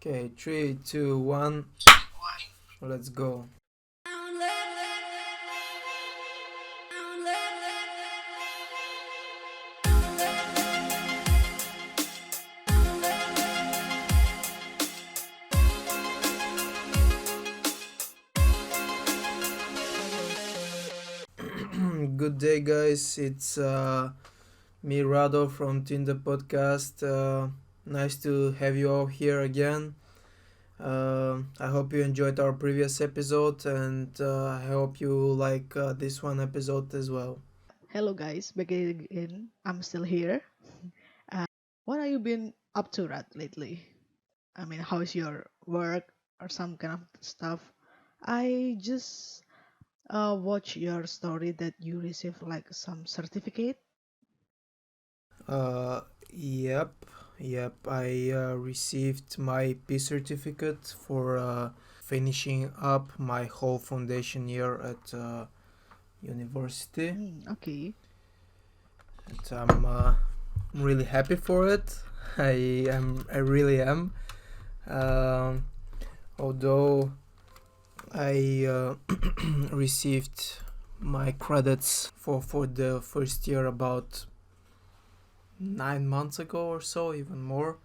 Okay, 3, 2, 1, let's go. Good day, guys. It's me, Rado from Tinder Podcast. Nice to have you all here again. I hope you enjoyed our previous episode, and I hope you like this one episode as well. Hello guys, back again. I'm still here. What have you been up to lately? I mean, how's your work or some kind of stuff? I just watched your story that you received like some certificate. Uh, yep, yep. I received my P certificate for finishing up my whole foundation year at university. Okay. And I'm really happy for it. I really am. Um, Although I received my credits for the first year about 9 months ago or so, even more.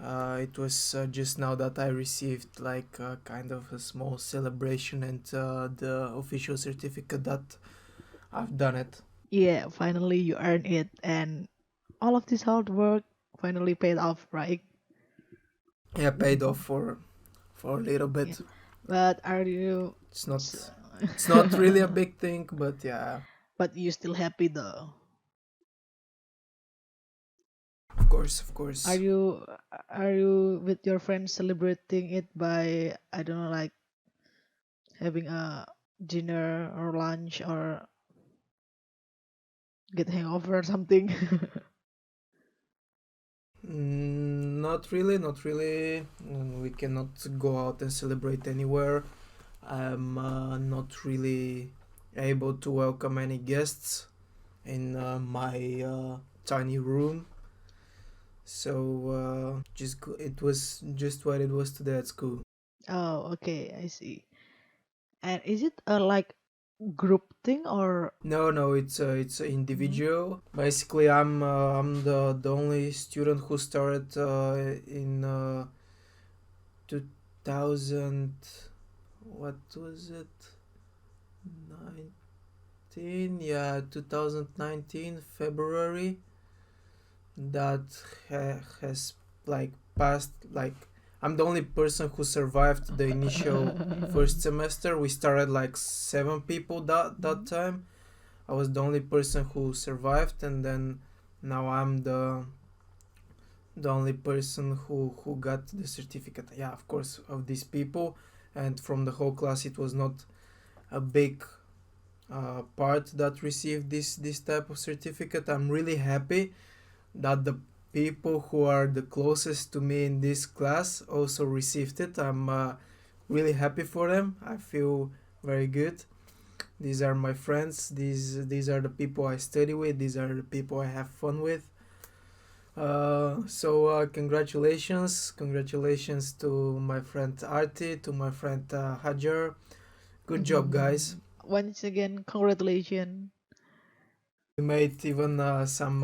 It was just now that I received like kind of a small celebration and the official certificate that I've done it. Yeah, finally you earned it, and all of this hard work finally paid off, right? Yeah, paid off for a little Yeah. bit. But are you? It's not s- it's not really a big thing, but yeah, but you still happy though? of course, of Are course. you are you with your friends celebrating it by, I don't know, like having a dinner or lunch or get hangover or something? Not really, not really. We cannot go out and celebrate anywhere. I'm not really able to welcome any guests in my tiny room. So it was just what it was today at school. Oh, okay, I see. And is it a like group thing or? No, no, it's Mhm. individual. Basically, I'm the only student who started in 2000. What was it? 19, yeah, 2019 February. That has like passed. Like, I'm the only person who survived the initial first semester. We started like 7 people that Mhm. time. I was the only person who survived, and then now I'm the only person who got the certificate. Yeah, of course, of these people, and from the whole class, it was not a big part that received this type of certificate. I'm really happy that the people who are the closest to me in this class also received it. I'm really happy for them. I feel very good. These are my friends. These are the people I study with. These are the people I have fun with. So congratulations to my friend Arti, to my friend Hajar. Good job, guys. Once again, congratulations. We made even some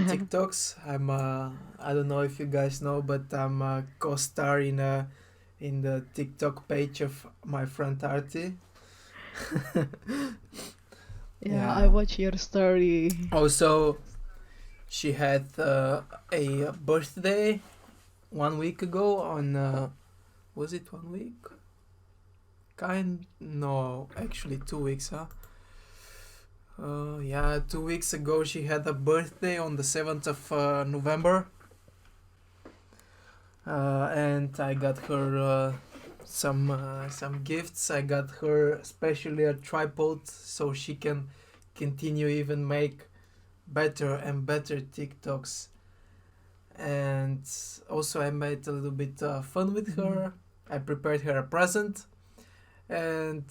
TikToks. I don't know if you guys know, but I'm a co-star in the TikTok page of my friend Arti. Yeah, I Yeah. watch your story. Also, she had a birthday 1 week ago on was it 1 week? Kind no, actually 2 weeks, huh? Yeah, 2 weeks ago she had a birthday on the 7th of November, and I got her some gifts. I got her especially a tripod so she can continue even make better and better TikToks. And also I made a little bit fun with her. I prepared her a present, and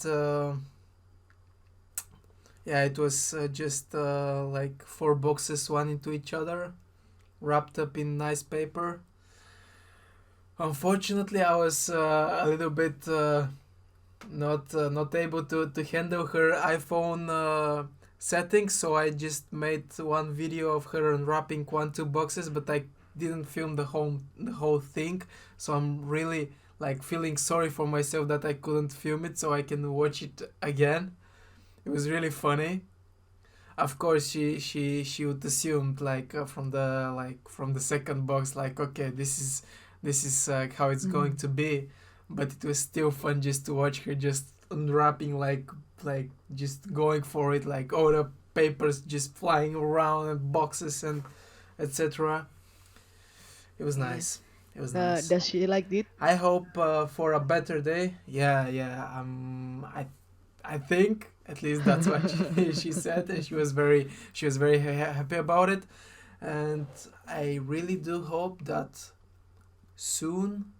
yeah, it was just like 4 boxes one into each other, wrapped up in nice paper. Unfortunately, I was a little bit not able to handle her iPhone settings, so I just made one video of her unwrapping 1 2 boxes, but I didn't film the whole thing. So I'm really like feeling sorry for myself that I couldn't film it, so I can watch it again. It was really funny. Of course, she would assume like from the second box, like, okay, this is how it's going Mm. to be, but it was still fun just to watch her just unwrapping, like just going for it, like all the papers just flying around and boxes and etc. It was Yes. nice. It was nice. Does she like it? I hope for a better day. Yeah, yeah. I think at least that's what she said, and she was very happy about it. And I really do hope that soon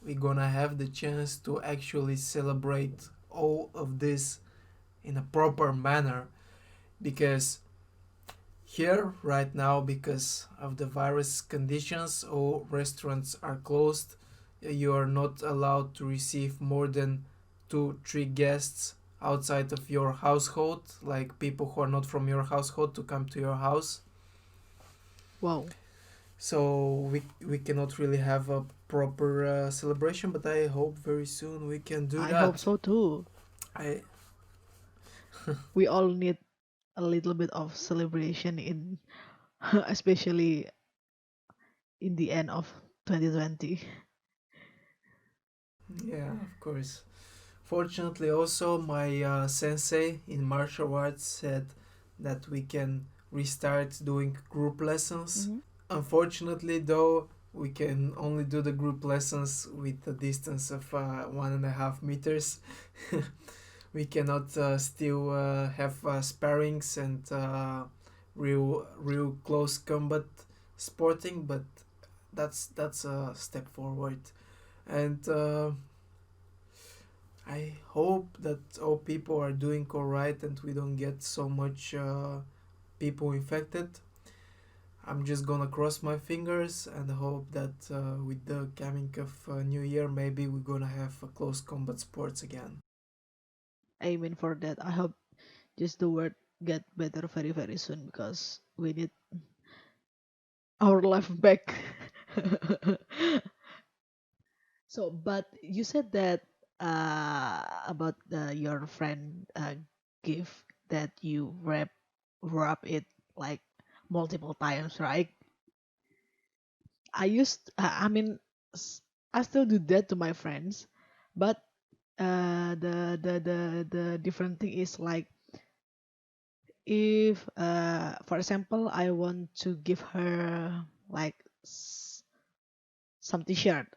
we're gonna have the chance to actually celebrate all of this in a proper manner, because here right now, because of the virus conditions, all restaurants are closed. You are not allowed to receive more than 2 3 guests outside of your household, like people who are not from your household to come to your house. Wow. So we cannot really have a proper celebration, but I hope very soon we can do I hope that. so too. I We all need a little bit of celebration in, especially in the end of 2020. Yeah, of course. Fortunately, also my sensei in martial arts said that we can restart doing group lessons. Hmm. Unfortunately, though, we can only do the group lessons with a distance of 1.5 meters. We cannot still have sparrings and real close combat sporting, but that's a step forward. And I hope that all people are doing alright and we don't get so much people infected. I'm just gonna cross my fingers and hope that with the coming of New Year, maybe we're gonna have close combat sports again. Aiming for that. I hope just the world get better very very soon because we need our life back. So, but you said that about your friend gift that you wrap it like multiple times, right? I mean, s- I still do that to my friends, but the different thing is like if for example I want to give her like some t-shirt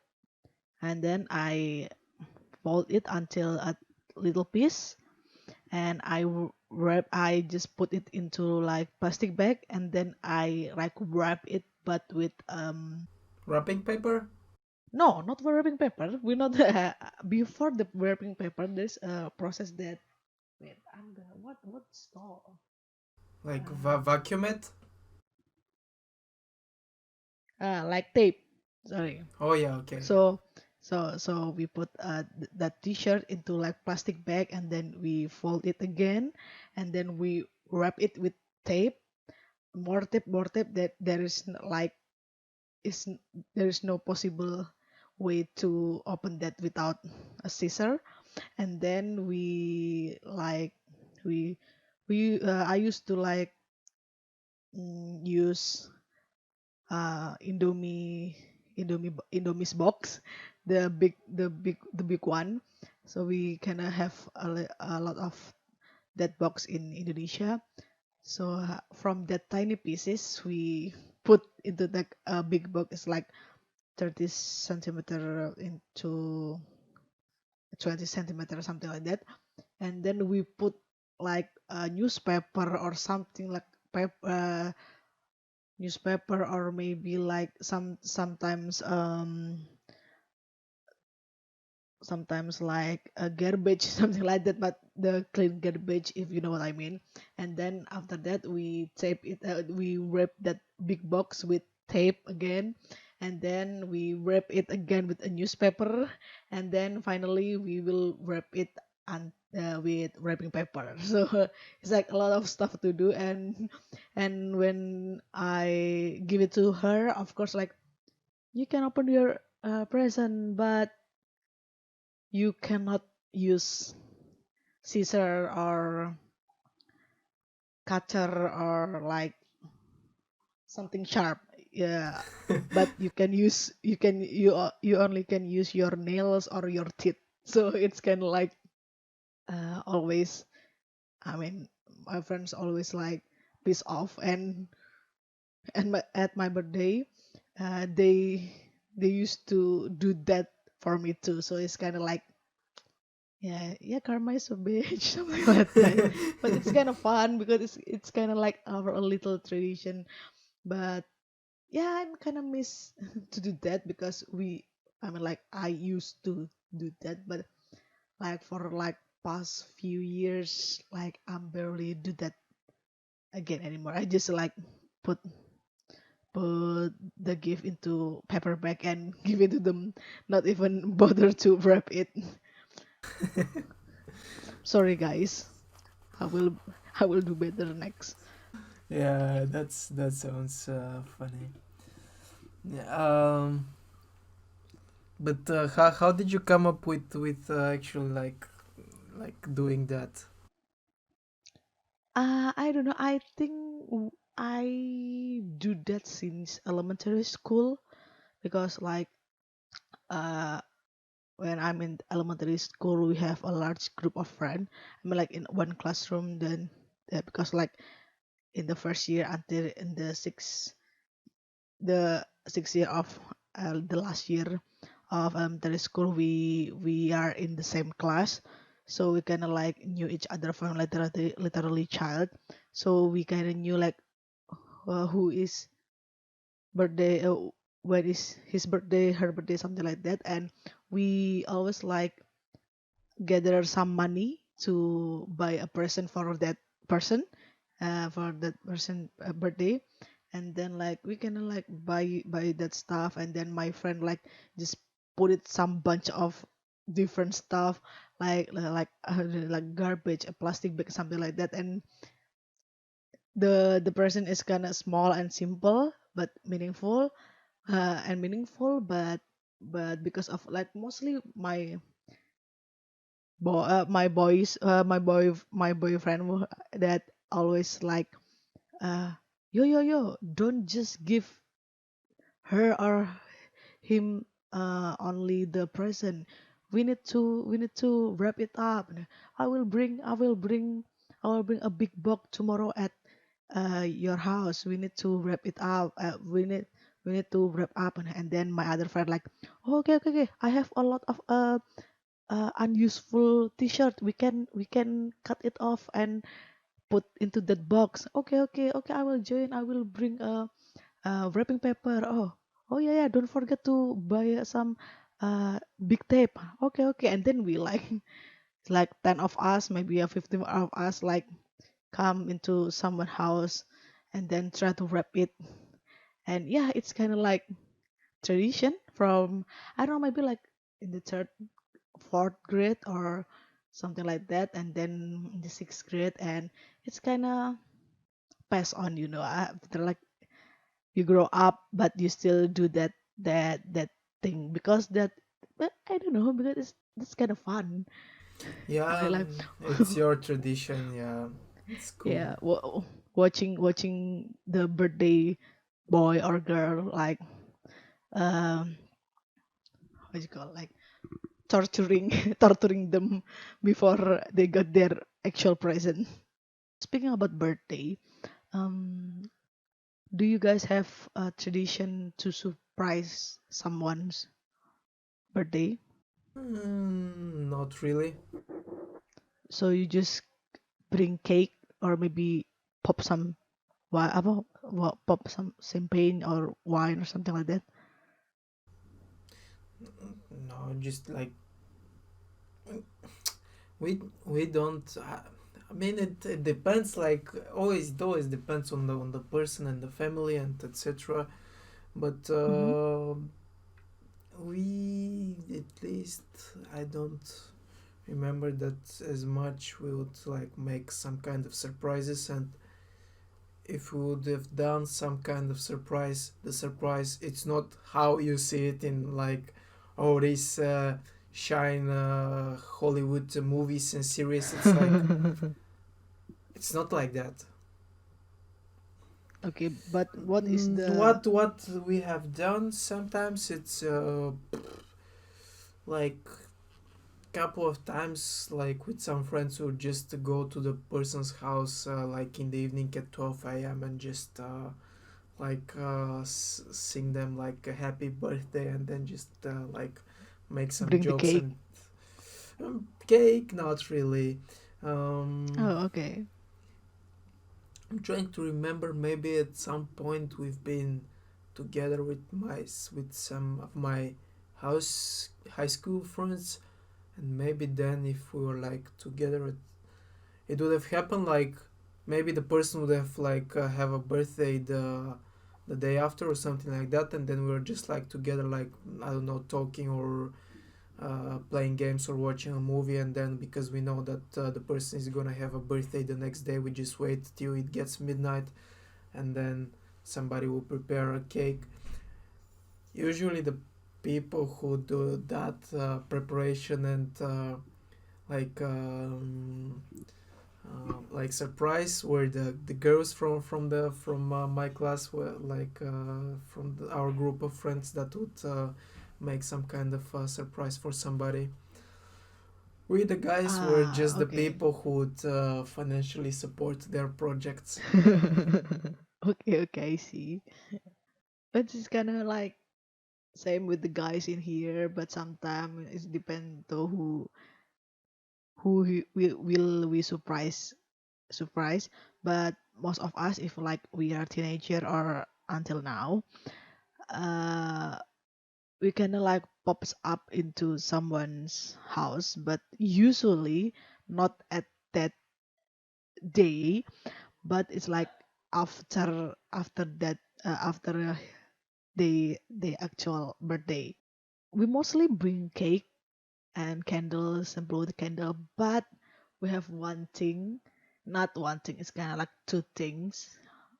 and then I fold it until a little piece and I just put it into like plastic bag and then I like wrap it but with Wrapping paper? no, not wrapping paper. We're not before the wrapping paper. There's a process that wait. I'm the what stall? Like Uh, vacuum it? like tape. Sorry. Oh yeah, okay. So so we put that t-shirt into like plastic bag and then we fold it again and then we wrap it with tape, more tape that there is like is there is no possible way to open that without a scissor and then we like we I used to like use Indomie's box, the big one. So we kind of have a lot of that box in Indonesia. So from that tiny pieces we put into the big box. It's like 30 centimeter into 20 centimeter or something like that. And then we put like a newspaper or something like paper newspaper or maybe like sometimes like a garbage something like that but the clean garbage if you know what I mean and then after that we wrap that big box with tape again and then we wrap it again with a newspaper, and then finally we will wrap it with wrapping paper. So it's like a lot of stuff to do, and when I give it to her, of course, like, you can open your present, but you cannot use scissor or cutter or like something sharp. Yeah, but you only can use your nails or your teeth. So it's kind of like always. I mean, my friends always like piss off, at my birthday, they used to do that for me too. So it's kind of like, yeah, yeah, karma is a bitch, something like that. But it's kind of fun because it's kind of like our little tradition. But yeah, I'm kind of miss to do that because I mean, like, I used to do that, but like for like past few years, like I'm barely do that again anymore. I just like put put the gift into paper bag and give it to them, not even bother to wrap it. Sorry guys, I will I will do better next. Yeah, that sounds funny. Yeah, but how did you come up with actually like doing that? I don't know. I think I do that since elementary school because like uh when I'm in elementary school we have a large group of friends. I mean, like in one classroom. Then because like in the first year until in the sixth year of the last year of elementary school, we are in the same class, so we kind of like knew each other from literally child. So we kind of knew like who is birthday, when is his birthday, her birthday, something like that. And we always like gather some money to buy a present person for that person birthday. And then like we can like buy that stuff, and then my friend like just put it some bunch of different stuff, like garbage, a plastic bag, something like that. And the person is kind of small and simple but meaningful. But because of like mostly my boyfriend that always like, uh yo, don't just give her or him only the present. We need to wrap it up. I will bring a big box tomorrow at your house. We need to wrap it up. We need to wrap up. And then my other friend like, "Oh, okay, I have a lot of unuseful t-shirt. We can cut it off and put into that box. Okay, I will join. I will bring wrapping paper. Oh yeah, don't forget to buy some big tape. Okay. And then we like 10 of us, maybe a 15 of us, like come into someone's house and then try to wrap it. And yeah, it's kind of like tradition from, I don't know, maybe like in the third, fourth grade or something like that. And then in the sixth grade, and it's kind of pass on, after like you grow up, but you still do that thing because that, but I don't know, because it's kind of fun. I Yeah, mean, like, it's your tradition. Yeah, it's cool. yeah, watching the birthday boy or girl like, um what you call, like, torturing torturing them before they got their actual present. Speaking about birthday, um do you guys have a tradition to surprise someone's birthday? Not really. So you just bring cake, or maybe pop some pop some champagne or wine or something like that. No, just like we don't. I mean, it depends. Like always, it always depends on the person and the family and etc. but Mm-hmm. we at least I don't remember that as much. We would like make some kind of surprises, and if we would have done some kind of surprise, the surprise it's not how you see it in like, oh, this shine Hollywood movies and series. It's like it's not like that. Okay, but what is the What we have done sometimes it's like couple of times like with some friends who just go to the person's house like in the evening at 12 a.m. and just sing them like a happy birthday and then just like make some bring the jokes cake? and cake not really. um, Oh, okay. I'm trying to remember, maybe at some point we've been together with some of my house high school friends, and maybe then if we were like together it would have happened like maybe the person would have like have a birthday the day after or something like that, and then we were just like together like I don't know, talking or playing games or watching a movie, and then because we know that the person is gonna have a birthday the next day, we just wait till it gets midnight, and then somebody will prepare a cake. Usually the people who do that preparation and like like surprise were the girls from my class, were like from our group of friends that would make some kind of surprise for somebody. We the guys were Ah, just the okay. people who would financially support their projects. Okay, okay, I see. But it's kind of like same with the guys in here, but sometimes it depends to will we surprise. But most of us, if like we are teenager or until now, uh, we kind of like pops up into someone's house, but usually not at that day, but it's like after that after the actual birthday. We mostly bring cake and candles and blow the candle, but we have one thing, not one thing, it's kind of like two things,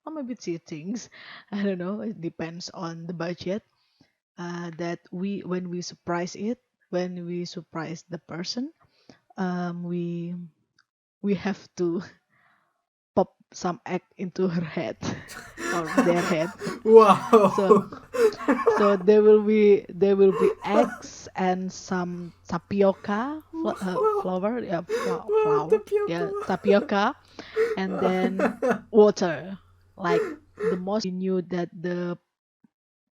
or maybe three things. I don't know, it depends on the budget. That when we surprise when we surprise the person, um, we we have to pop some egg into her head or their head. So Wow. so there will be eggs and some tapioca Wow. flour, yeah, Wow, flour, tapioca. yeah, tapioca, and then water. Like the most we knew that the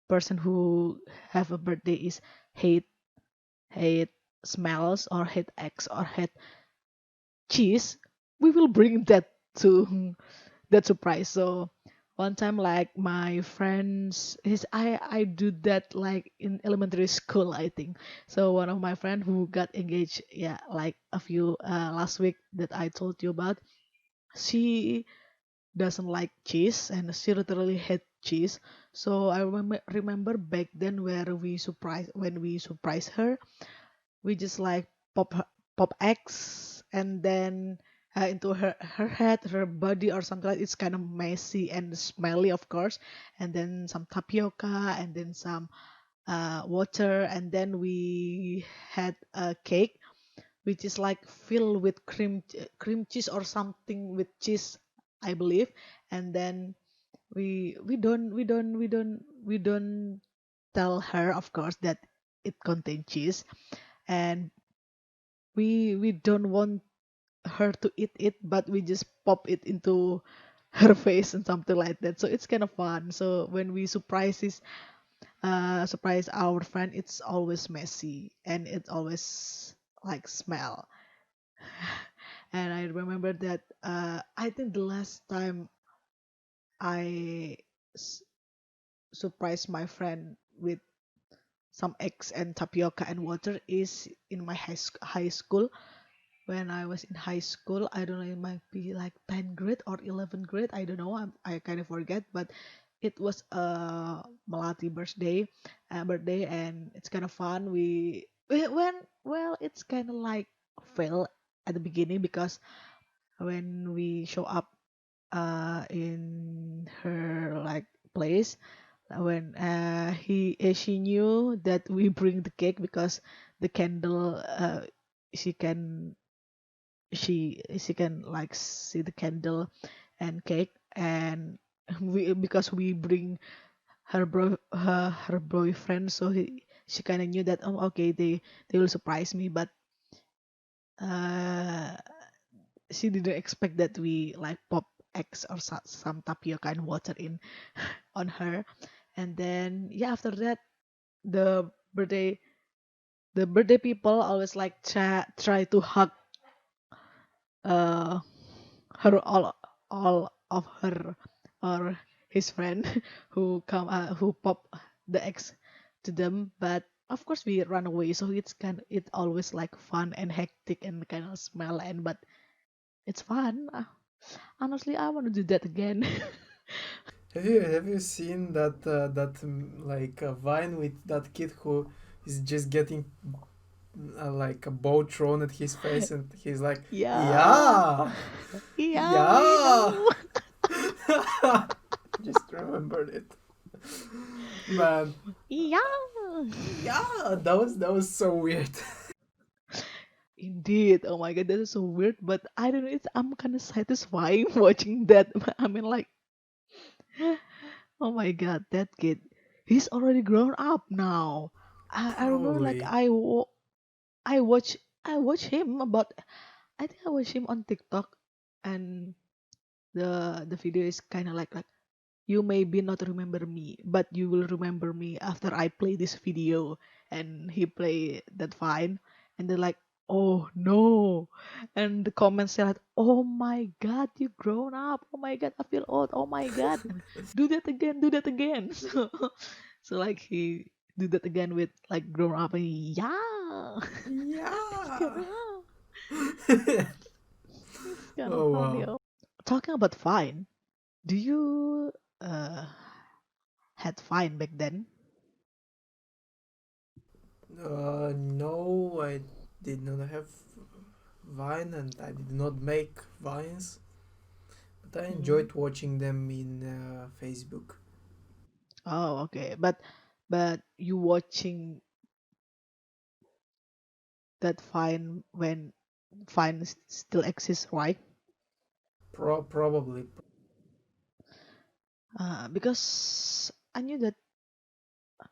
person who have a birthday is hate hate smells or hate eggs or hate cheese, we will bring that to that surprise. So one time, like my friends, is I do that like in elementary school, I think. So one of my friend who got engaged, yeah, like a few last week that I told you about, she doesn't like cheese and she literally hate cheese. So I remember back then where we surprise when we surprise her, we just like pop eggs and then into her head, her body or something like. It's kind of messy and smelly, of course, and then some tapioca and then some water, and then we had a cake which is like filled with cream cheese or something with cheese, I believe. And then we don't tell her, of course, that it contains cheese, and we don't want her to eat it, but we just pop it into her face and something like that. So it's kind of fun. So when we surprise our friend, it's always messy and it always like smell. And I remember that I think the last time I s- surprised my friend with some eggs and tapioca and water is in my high school. When I was in high school, I don't know, it might be like 10th grade or 11th grade. I don't know. I kind of forget, but it was a Melati birthday, and it's kind of fun. When well, it's kind of like fail at the beginning because when we show up in her like place, when she knew that we bring the cake because the candle, she can she can like see the candle and cake, and we because we bring her boyfriend, so she kind of knew that, oh, okay, they will surprise me, but uh she didn't expect that we like pop eggs or some tapioca and water in on her. And then yeah, after that, the birthday the birthday people always like try to hug uh her, all of her or his friend who pop the eggs to them, but of course we run away, so it always like fun and hectic and kind of smell, and but it's fun. Honestly, I want to do that again. Have you seen like a Vine with that kid who is just getting like a bow thrown at his face and he's like, Yeah, yeah, yeah, we yeah. know. Just remembered it, man. Yeah, Yeah, that was so weird. indeed. Oh my god, that is so weird, but I don't know. I'm kind of satisfying watching that. I mean, like, oh my god, that kid, he's already grown up now. I remember like Probably. I watch him about, I think I watch him on TikTok, and the video is kind of like you maybe not remember me, but you will remember me after I play this video. And he play that fine, and they're like, oh no. And the comments say like, oh my god, you grown up. Oh my god, I feel old. Oh my god. And do that again, do that again. So like he do that again with like grown up, and yeah. It's kind Yeah. of it's kind of Oh funny. wow. Oh. Talking about fine, do you uh had fine back then? No, I did not have Vine and I did not make Vines, but I Hmm. enjoyed watching them in Facebook. Oh, okay. But you watching that fine when fine still exists, right? Probably. Because I knew that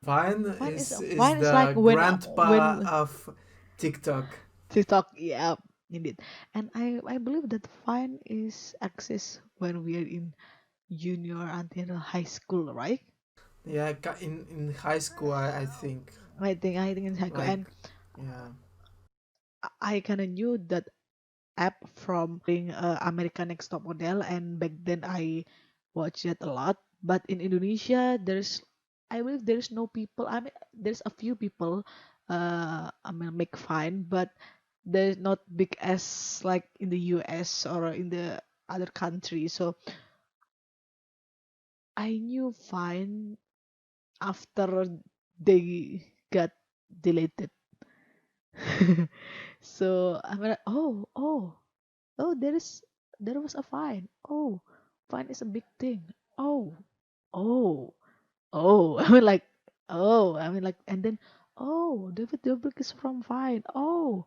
Vine fine is is fine is like the grandpa when of TikTok. TikTok, yeah, indeed. And I believe that fine is exists when we are in junior until high school, right? Yeah, in high school, I think. I think in high school, Like, and yeah. I kind of knew that app from being American Next Top Model, and back then I watched it a lot. But in Indonesia, I believe there's no people. I mean, there's a few people. I mean, make fine, but they're not big as like in the US or in the other countries. So I knew fine after they got deleted. So I'm like, oh, there was a fine. Oh, fine is a big thing. Oh, oh, oh. I mean like, and then, oh, David Dobrik is from Fine. Oh,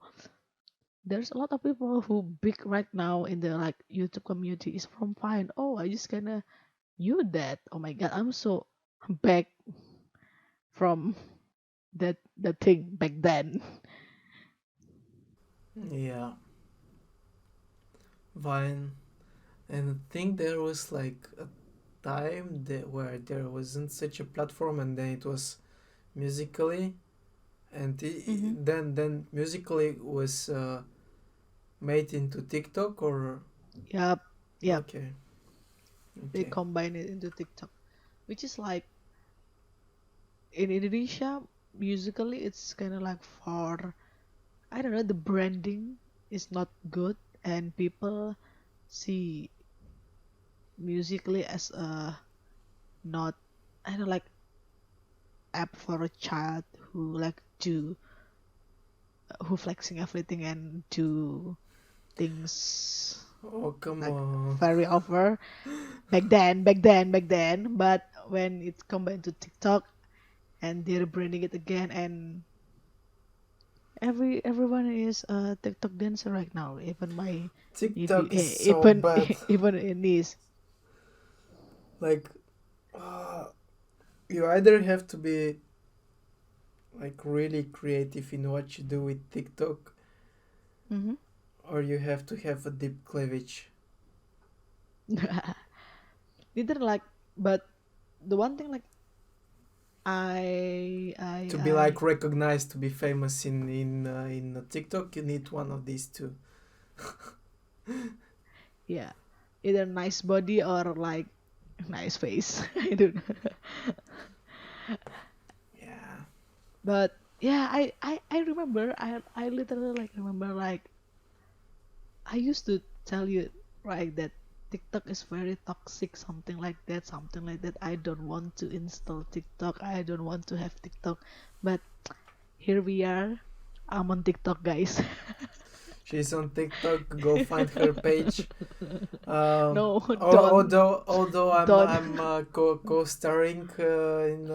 there's a lot of people who big right now in the like YouTube community is from Fine. Oh, I just kinda knew that. Oh my god, I'm so back from that thing back then. Yeah, Vine. And I think there was like a time where there wasn't such a platform, and then it was Musically, and Mm-hmm. then Musically was made into TikTok or Yep, yep. okay, They okay. combine it into TikTok, which is like in Indonesia, musically, it's kind of like for, I don't know, the branding is not good, and people see musically as a not, I don't know, like app for a child who like to who flexing everything and do things Oh, come like on. very over back then. But when it combined to TikTok and they're branding it again, and everyone is a TikTok dancer right now. Even my nephew, TikTok is so bad. even in niece. Like, uh, you either have to be like really creative in what you do with TikTok, Mm-hmm. or you have to have a deep cleavage Neither like, but the one thing like I I to be I like recognized to be famous in TikTok. You need one of these two. yeah, either nice body or like nice face. I don't know. Yeah. But yeah, I remember I literally like remember like I used to tell you right that TikTok is very toxic, something like that. I don't want to install TikTok. I don't want to have TikTok. But here we are. I'm on TikTok, guys. She's on TikTok. Go find her page. Um, No, don't, although don't. I'm co-starring in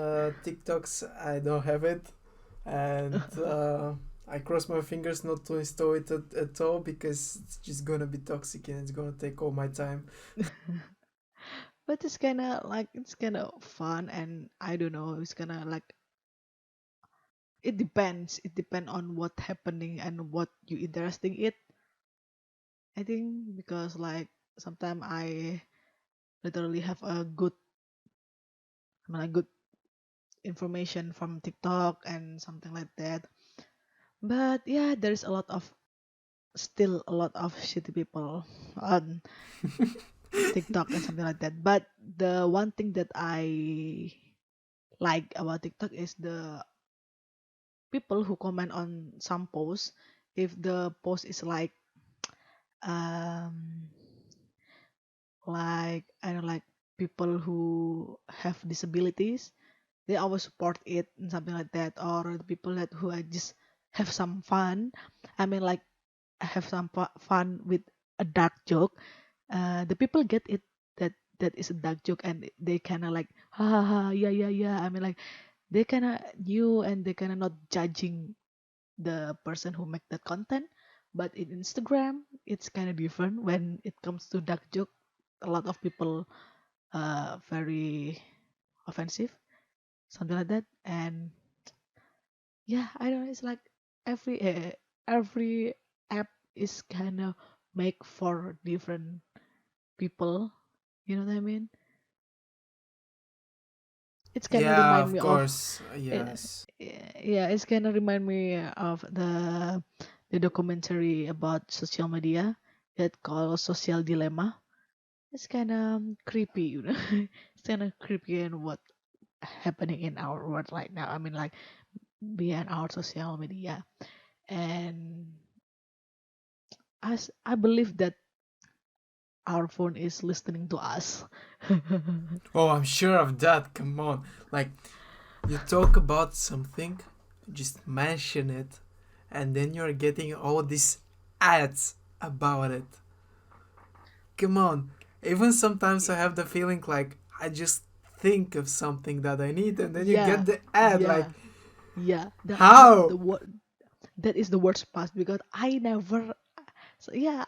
TikToks, I don't have it, and I cross my fingers not to install it at all because it's just gonna be toxic and it's gonna take all my time. But it's kind of fun, and I don't know. It's kind of like it depends. It depends on what happening and what you interesting it. I think because like sometimes I literally have a good information from TikTok and something like that. But yeah, there's still a lot of shitty people on TikTok and something like that. But the one thing that I like about TikTok is the people who comment on some posts. If the post is um I don't like people who have disabilities, they always support it and something like that. Or the people that who I just have some fun. I mean like have some fun with a dark joke. The people get it that that is a dark joke, and they kind of like ha ha ha, yeah yeah yeah. I mean like they kind of knew, and they kind of not judging the person who make that content. But in Instagram it's kind of different when it comes to dark joke. A lot of people very offensive, something like that. And yeah, I don't know, it's like every app is kind of make for different people, you know what I mean? It's kind of Yeah, remind of me of course. yeah, Yes. yeah, it's kind of remind me of the documentary about social media that called Social Dilemma. It's kind of creepy, you know. It's kind of creepy and what happening in our world right now. I mean like beyond our social media. And as I believe that our phone is listening to us. Oh, I'm sure of that. Come on. Like, you talk about something, just mention it, and then you're getting all these ads about it. Come on. Even sometimes I have the feeling like I just think of something that I need, and then you Yeah, get the ad. Like, yeah, yeah. how? The what that is the worst part because I never. So yeah,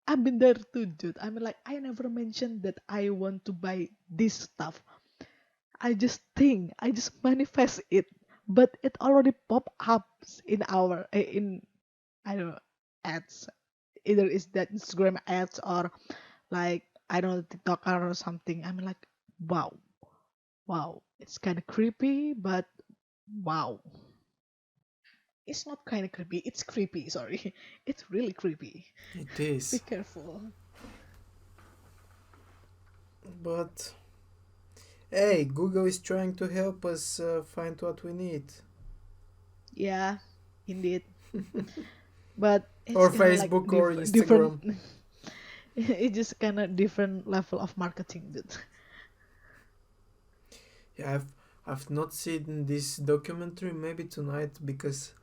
I've been there too, dude. I mean, like I never mentioned that I want to buy this stuff. I just manifest it, but it already pop up in in I don't know ads. Either is that Instagram ads or like I don't know TikTok or something. I'm like, wow, wow. It's kind of creepy, but wow. It's not kind of creepy. It's creepy. Sorry, it's really creepy. It Be is. careful. But hey, Google is trying to help us find what we need. Yeah, indeed. But it's Or kind of like Facebook or different. Instagram. It's just kind of different level of marketing, dude. Yeah, I've not seen this documentary. Maybe tonight, because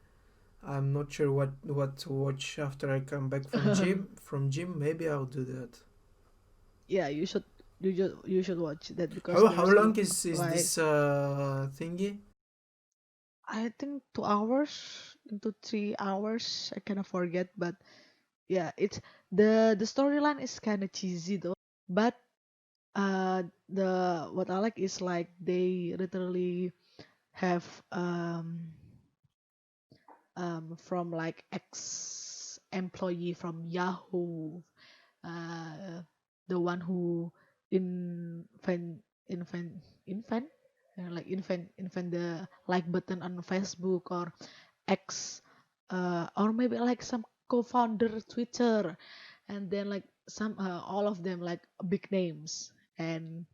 I'm not sure what to watch after I come back from gym. From gym, maybe I'll do that. Yeah, you should watch that because How there's long is like this thingy? I think 2 hours into 3 hours. I kind of forget, but yeah, it's the storyline is kind of cheesy though. But the what I like is like they literally have from like ex employee from Yahoo, uh the one who invent invent invent the like button on Facebook, or ex or maybe like some co-founder Twitter, and then like some all of them like big names, and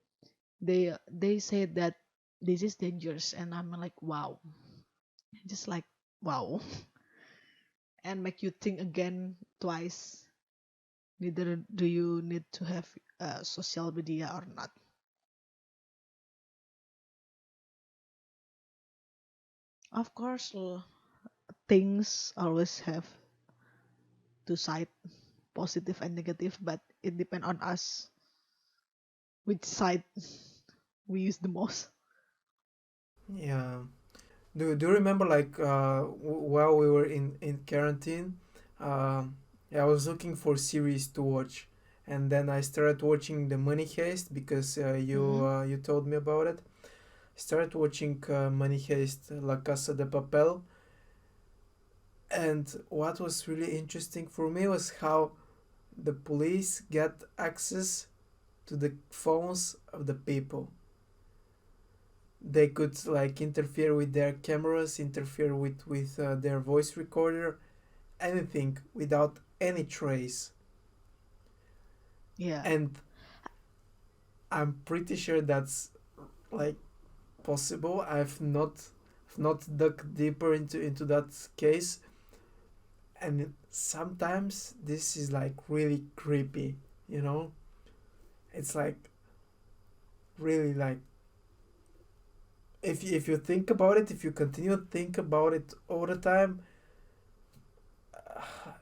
they said that this is dangerous, and I'm like wow, just like wow, and make you think again twice. Neither do you need to have social media or not. Of course, things always have two sides, positive and negative, but it depends on us which side we use the most. Yeah. Do you remember like while we were in quarantine, yeah, I was looking for series to watch, and then I started watching The Money Heist because Mm-hmm. you told me about it. Started watching Money Heist, La Casa de Papel, and what was really interesting for me was how the police got access to the phones of the people. They could like interfere with their cameras, interfere with their voice recorder, anything without any trace. Yeah. And I'm pretty sure that's like possible. I've not dug deeper into that case, and sometimes this is like really creepy. You know, it's like really like if you think about it, if you continue to think about it all the time,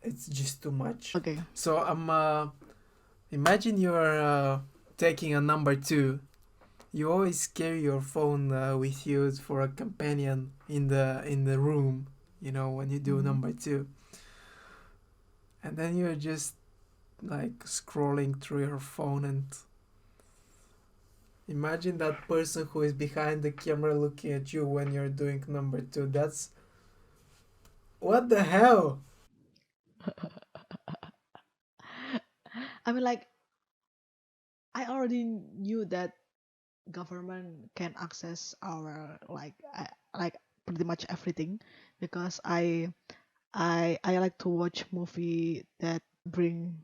it's just too much. Okay. So imagine you're taking a number two. You always carry your phone with you for a companion in the room. You know when you do Mm-hmm. number two, and then you're just like scrolling through your phone, and imagine that person who is behind the camera looking at you when you're doing number two. That's what the hell. I mean, like I already knew that government can access our like pretty much everything, because I like to watch movie that bring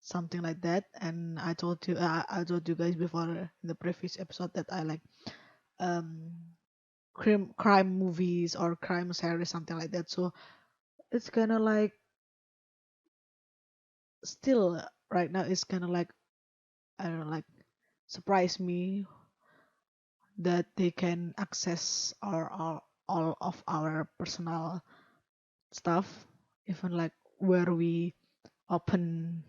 something like that, and I told you guys before in the previous episode that I like um crime movies or crime series, something like that. So it's kind of like still right now it's kind of like I don't know, like surprise me that they can access all of our personal stuff, even like where we open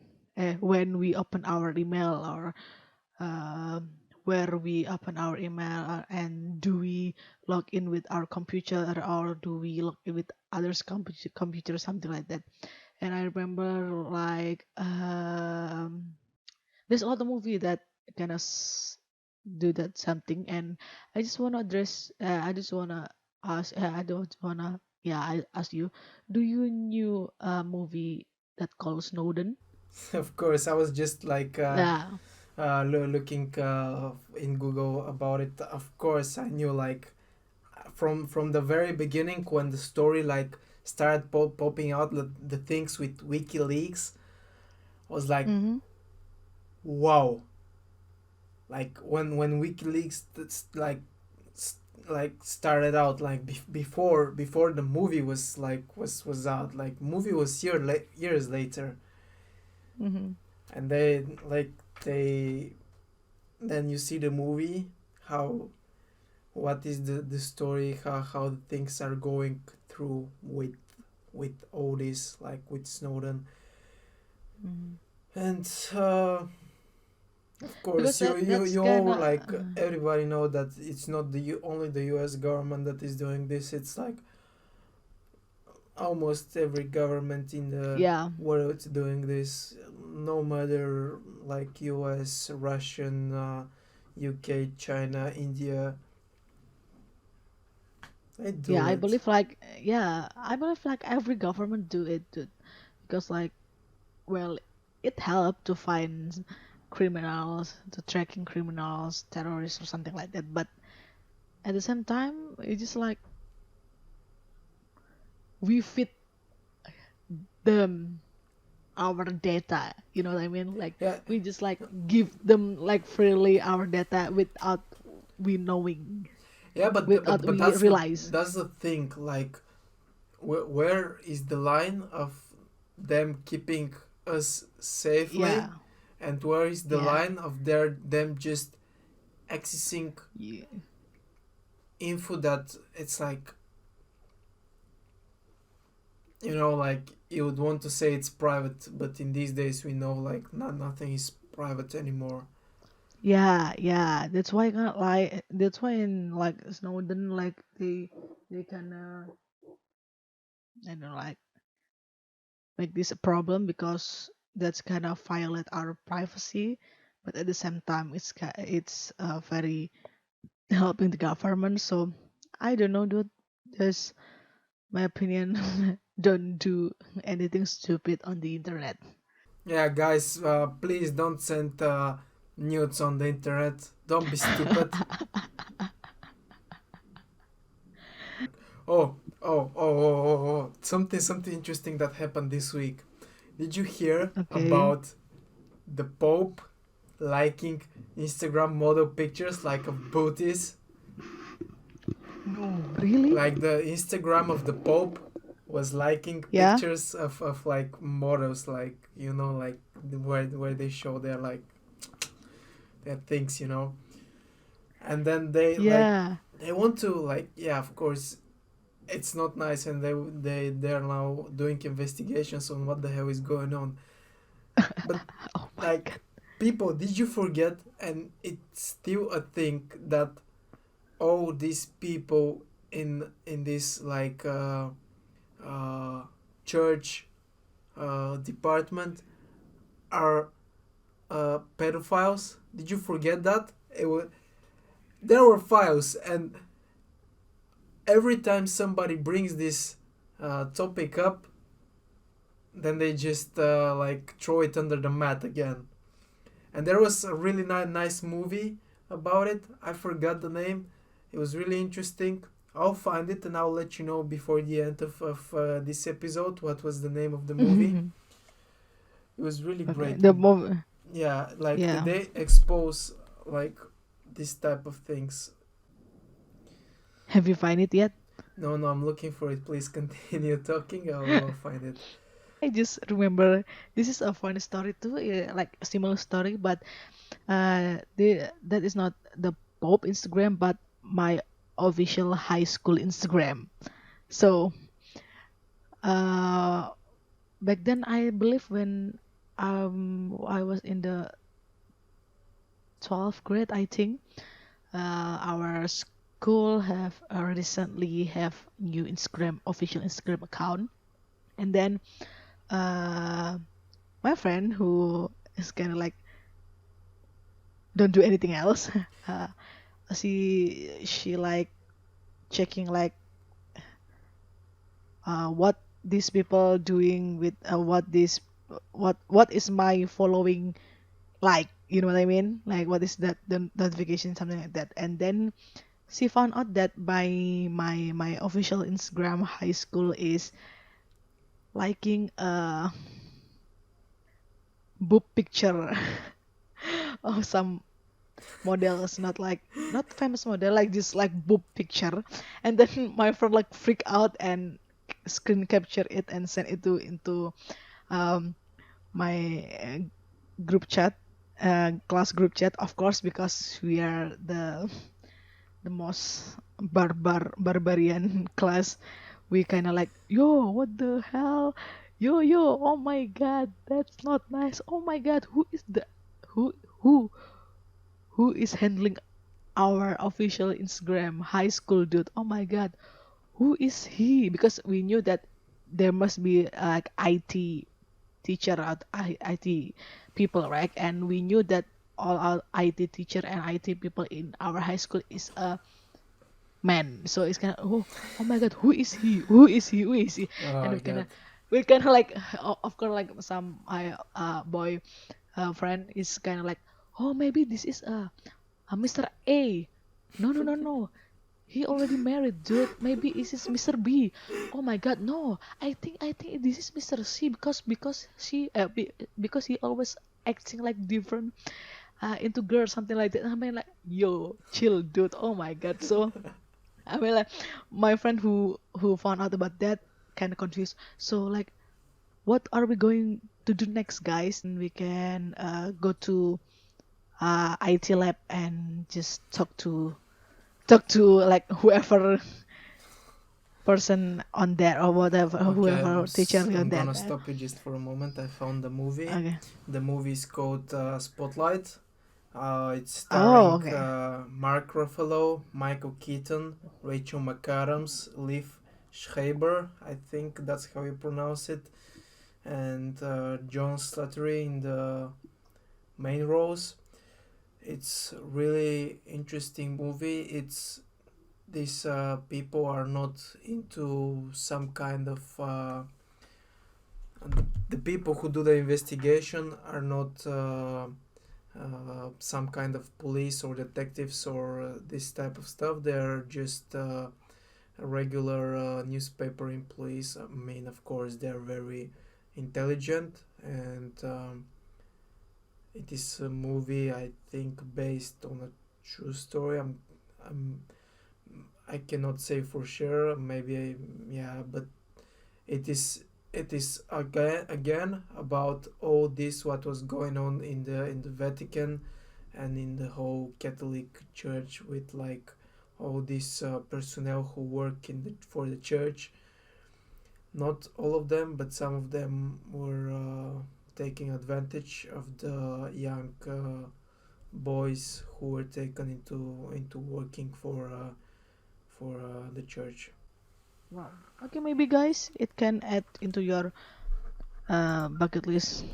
when we open our email, or um, where we open our email, and do we log in with our computer, or do we log in with others computer, something like that. And I remember like there's a lot of movie that kind of do that something, and I just want to address I just want to ask I don't want to yeah I ask you, do you knew a movie that called Snowden? Of course, I was just like Yeah. looking in Google about it. Of course, I knew like from the very beginning when the story like started popping out the things with WikiLeaks was like Mm-hmm. wow. Like when WikiLeaks like started out like before the movie was like was out, like movie was years later, Mm-hmm. and they then you see the movie how what is the story, how the things are going through with all this, like with Snowden. Mm. And of Because course, that's you kind all, of like, everybody know that it's not only the U.S. government that is doing this. It's like almost every government in the yeah, world doing this. No matter like U.S., Russian, UK, China, India, they yeah. do I it. believe like yeah, I believe like every government do it too. Because like well, it helped to find criminals, to tracking criminals, terrorists or something like that. But at the same time, it's just like we feed them our data. You know what I mean? Like Yeah, we just like give them like freely our data without we knowing, yeah, without but we realize. that's the thing. Like, where is the line of them keeping us safely, Yeah, and where is the yeah, line of them just accessing yeah, info that it's like, like you would want to say it's private, but in these days we know like nothing is private anymore. yeah, yeah. That's why kind of like that's why in like Snowden like they kind of I don't know like make this a problem because that's kind of violate our privacy, but at the same time it's very helping the government. So I don't know, dude. That's my opinion. Don't do anything stupid on the internet. Yeah, guys, please don't send nudes on the internet. Don't be stupid. Oh, something interesting that happened this week. Did you hear Okay. about the Pope liking Instagram model pictures like of booties? No, really? Like the Instagram of the Pope was liking Yeah. pictures of like models, like, like where they show their things, and then Yeah. they want to, like, yeah, of course it's not nice, and they're now doing investigations on what the hell is going on. But Oh my god. like, people, did you forget? And it's still a thing that all these people in this, like, uh, church department are pedophiles. Did you forget that? There were files, and every time somebody brings this topic up, then they just like throw it under the mat again. And there was a really nice movie about it. I forgot the name. It was really interesting. I'll find it and I'll let you know before the end of this episode what was the name of the movie. It was really Okay. great. The movie. Yeah, like Yeah. they expose like this type of things. Have you find it yet? No, no, I'm looking for it. Please continue talking. I'll find it. I just remember this is a funny story too, like a similar story, but that is not the Pope Instagram, but my official high school Instagram. So uh, back then, I believe when I was in the 12th grade, I think our school have recently have new Instagram official Instagram account, and then uh, my friend who is kind of like don't do anything else. uh, she like checking like what these people doing with what is my following, like, you know what I mean, like what is that the notification, something like that. And then she found out that my official Instagram high school is liking a boob picture of some models, not like not famous model, like just like boob picture. And then my friend like freak out and screen capture it and send it to into um my group chat, class group chat, of course, because we are the the most barbarian class. We kind of like, yo, what the hell, yo, oh my god, that's not nice. Oh my god, who who who is handling our official Instagram? High school dude. Oh my god, who is he? Because we knew that there must be like IT teacher or IT people, right? And we knew that all our IT teacher and IT people in our high school is a man. So it's kind of, oh my god, who is he? Who is he? Who is he? And Oh God. we kind of like, of course, like some boy friend is kind of like, oh, maybe this is a Mr. A. No, no, no, no. He already married, dude. Maybe this is Mr. B. Oh my God, no. I think this is Mr. C because he always acting like different into girls, something like that. I mean, like, yo, chill, dude. Oh my God. So I mean, like, my friend who found out about that kind of confused. So like, what are we going to do next, guys? And we can go to IT lab and just talk to like whoever person on that or whatever, Okay, whoever teacher on I'm that. gonna stop you just for a moment. I found the movie. Okay. The movie is called Spotlight. It's Oh, starring okay. Mark Ruffalo, Michael Keaton, Rachel McAdams, Liv Schreiber, I think that's how you pronounce it, and John Slattery in the main roles. It's really interesting movie. It's these people are not into some kind of the people who do the investigation are not some kind of police or detectives or this type of stuff. They're just regular newspaper employees. I mean, of course, they're very intelligent, and it is a movie I think based on a true story. I'm I cannot say for sure. Maybe yeah, but it is again about all this what was going on in the Vatican and in the whole Catholic Church with like all these personnel who work for the church. Not all of them, but some of them were taking advantage of the young boys who were taken into working for the church. Wow. Okay, maybe guys, it can add into your bucket list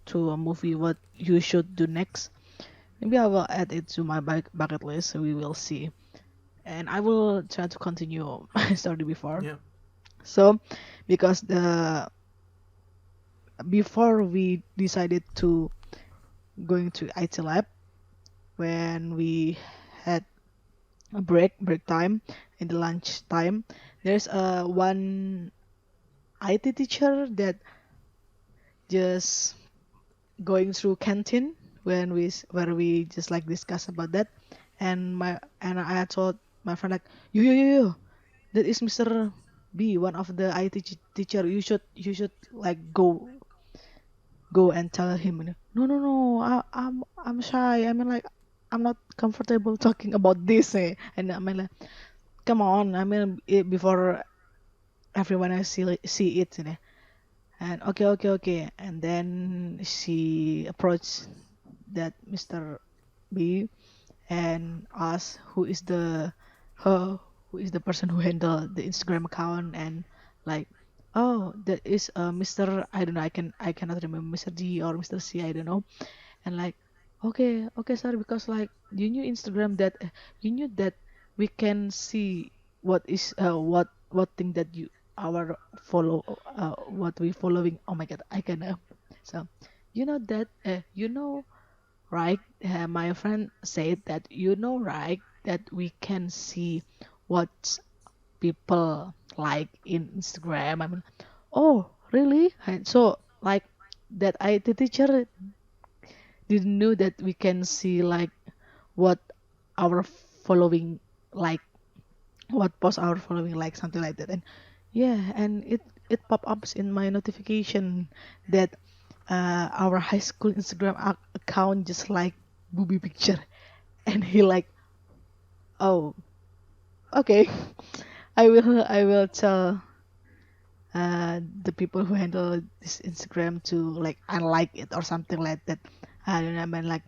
to a movie what you should do next. Maybe I will add it to my bucket list. So we will see, and I will try to continue my story before. Yeah. So, because the before we decided to going to IT lab, when we had a break time in the lunch time, there's one IT teacher that just going through canteen when where we just like discuss about that, and I told my friend like, yo, that is Mr. B, one of the IT teacher. You should like go and tell him. No, no, no. I'm shy. I mean, like, I'm not comfortable talking about this. And I mean, like, come on. I mean, before everyone else see it. And okay. And then she approached that Mr. B and asked her who is the person who handle the Instagram account, and like, oh, that is Mr. I don't know, I cannot remember, Mr. D or Mr. C, I don't know. And like, okay, sorry, because like you knew that we can see what thing that you our follow what we following. Oh my god, I can so you know that right? My friend said that right, that we can see what people like in Instagram. I mean, oh, really? And so like that IT teacher didn't know that we can see like what our following like, what post our following like, something like that. And yeah, and it pop ups in my notification that our high school Instagram account just like booby picture, and he like, Oh, okay. I will tell the people who handle this Instagram to like unlike it or something like that. I don't know. I mean like,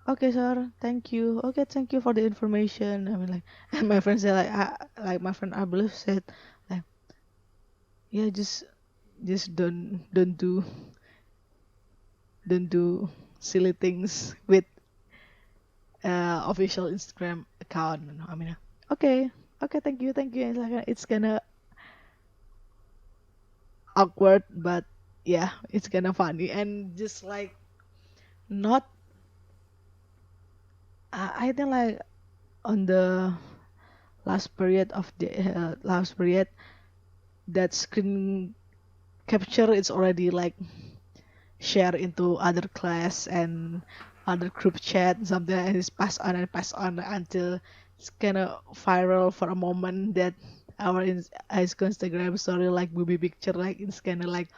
okay, sir, thank you. Okay, thank you for the information. I mean like, and my friend said like my friend I believe said like, yeah, just don't do silly things with official Instagram account. I mean, okay, okay, thank you. It's like it's kind of awkward, but yeah, it's kind of funny and just like not. I think like on the last period that screen capture is already like share into other class and other group chat and something, and it's passed on until it's kind of viral for a moment that our high school Instagram story like movie picture like it's kind of like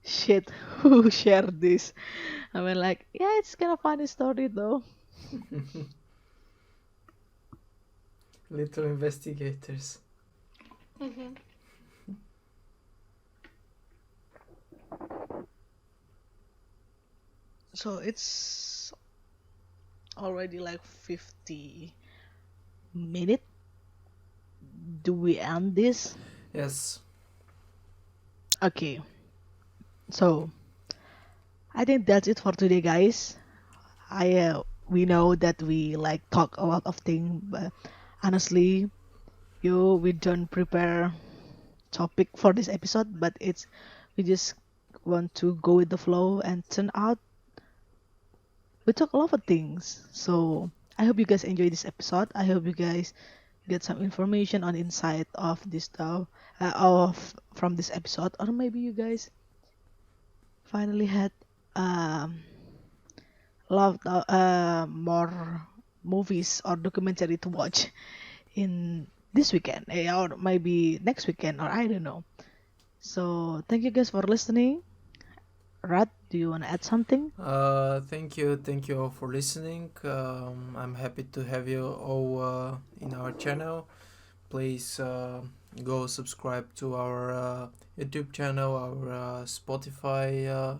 shit. Who shared this? I mean like, yeah, it's kind of funny story though. Little investigators. Mhm. So it's already like 50 minutes. Do we end this? Yes. Okay, so I think that's it for today, guys. We know that we like talk a lot of things, but honestly, we don't prepare topic for this episode, but we just want to go with the flow and turn out we talk a lot of things. So I hope you guys enjoy this episode. I hope you guys get some information on insight of this stuff of from this episode, or maybe you guys finally had um loved more movies or documentary to watch in this weekend, or maybe next weekend, or I don't know. So thank you guys for listening. Rad, do you want to add something? Thank you all for listening. I'm happy to have you all in our channel. Please go subscribe to our YouTube channel, our Spotify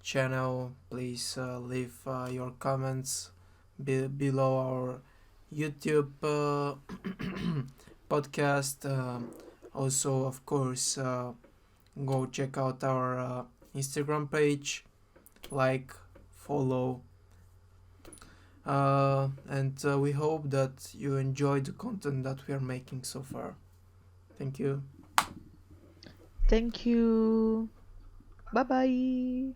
channel. Please leave your comments below our YouTube podcast. Also, of course, go check out our Instagram page, like, follow, and we hope that you enjoy the content that we are making so far. Thank you. Thank you. Bye bye.